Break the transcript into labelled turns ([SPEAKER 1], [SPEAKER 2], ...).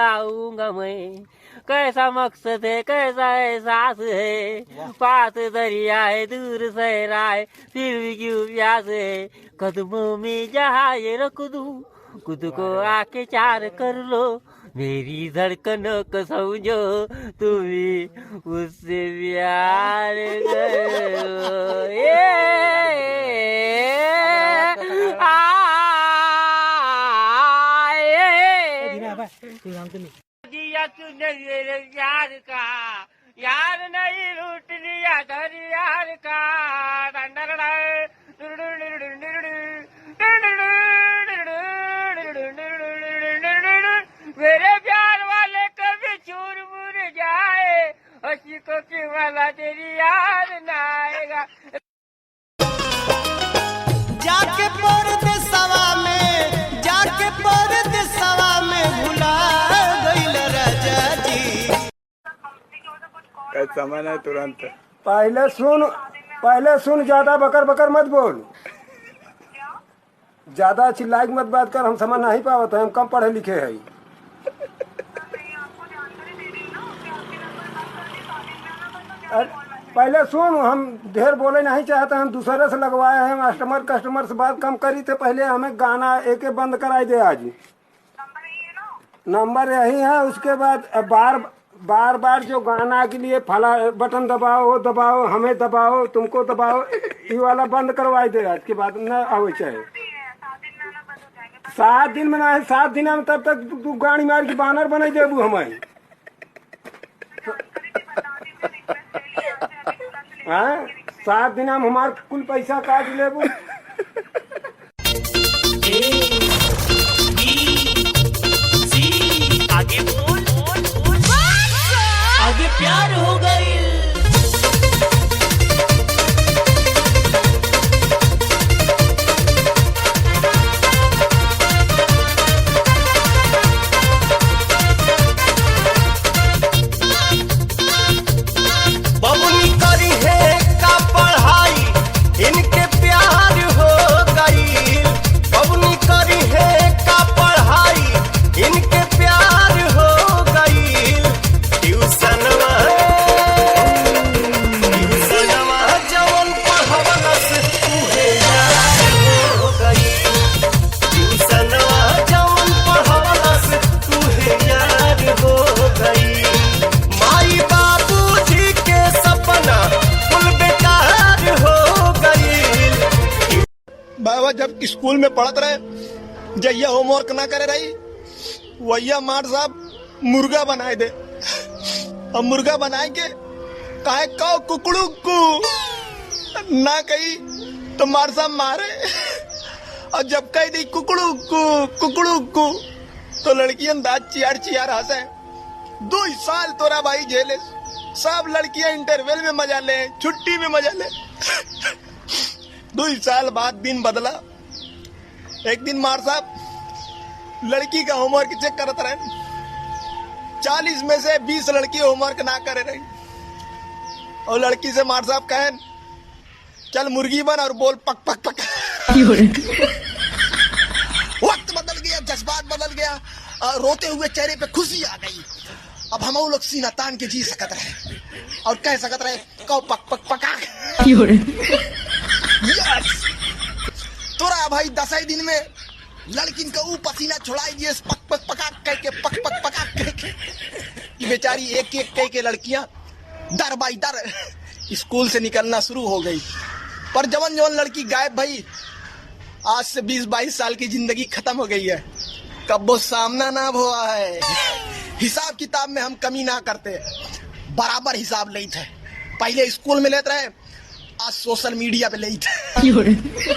[SPEAKER 1] आऊंगा मैं, कैसा मकसद है कैसा एहसास है, पास दरिया है दूर सहरा है फिर भी क्यों प्यास है, कदमों में जहाँ ये रख दूं खुद को आके चार कर लो, मेरी धड़कनों को समझो तुम भी उससे प्यार करो। दिया तूने मेरे यार का, यार नहीं लूट लिया घर यार का। मेरे प्यार वाले कभी चूर मुर जाए, हंसी को की वाला तेरी याद ना आएगा।
[SPEAKER 2] जाके परदेसवा में, जाके परदेसवा में भुला गइल राजा जी।
[SPEAKER 3] समय नहीं तुरंत।
[SPEAKER 4] पहले सुन, ज्यादा बकर बकर मत बोल, ज्यादा चिल्लाई मत बात कर, हम समझ नहीं पावत है, हम कम पढ़े लिखे हैं। पहले सुन, हम ढेर बोले नहीं चाहते, हम दूसरे से लगवाए हैं, कस्टमर से बात कम करी थे, पहले हमें गाना एक बंद कराई दे आज। नंबर यही है, उसके बाद बार जो गाना के लिए फला बटन दबाओ वो दबाओ हमें दबाओ तुमको दबाओ, ये वाला बंद करवाई दे आज के बाद न आवे चाहे। 7 दिन में नहीं, 7 दिन में तब तक तू गाड़ी मार के बानर बना देबू हमें। हाँ, 7 दिन में हमार कुल पैसा काट लेबू।
[SPEAKER 1] आगे बोल, आगे प्यार हो गई।
[SPEAKER 2] बबुनी करी है का पढ़ाई, इनके प्यार हो गई। बबुनी करी है का पढ़ाई, इनके प्यार हो गई। ट्यूशनवा जवन पढ़वलस उहे यार हो गई। ट्यूशनवा जवन पढ़वलस उहे यार हो गई। माई बाबूजी के सपना कुल बेकार हो गई।
[SPEAKER 5] बाबा जब स्कूल में पढ़त रहे, जैया होमवर्क ना करे रही, वैया मार साहब मुर्गा बनाए दे, और मुर्गा बनाए के काहे काओ कुकड़ू को ना कही तो मार साहब मारे, और जब कह दी कुकड़ू को तो लड़कियां दांत चियार हंसे। 2 साल तोरा भाई झेले, सब लड़कियां इंटरवल में मजा ले, छुट्टी में मजा ले। 2 साल बाद दिन बदला। एक दिन मार साहब लड़की का होमवर्क चेक करते रहे, 40 में से 20 लड़की होमवर्क ना करे रही, और लड़की से मार साहब कहे चल मुर्गी बन और बोल पक पक पक। वक्त बदल गया, जज्बात बदल गया, रोते हुए चेहरे पे खुशी आ गई। अब हम लोग सीना तान के जी सकत रहे और कह सकत रहे कौ पक पक पका। यस, तोरा भाई 10 दिन में लड़किन का पसीना छुड़ाई दिए, पक पक पका कह के, पक पक पका कह के। ये बेचारी एक एक कह के लड़कियां दर बाई दर स्कूल से निकलना शुरू हो गई। पर जवन जवन लड़की गायब भाई, आज से 20-22 साल की जिंदगी खत्म हो गई है, कब वो सामना ना हुआ है। हिसाब किताब में हम कमी ना करते, बराबर हिसाब लेते थे। पहले स्कूल में लेते रहे, आज सोशल मीडिया पे लेते।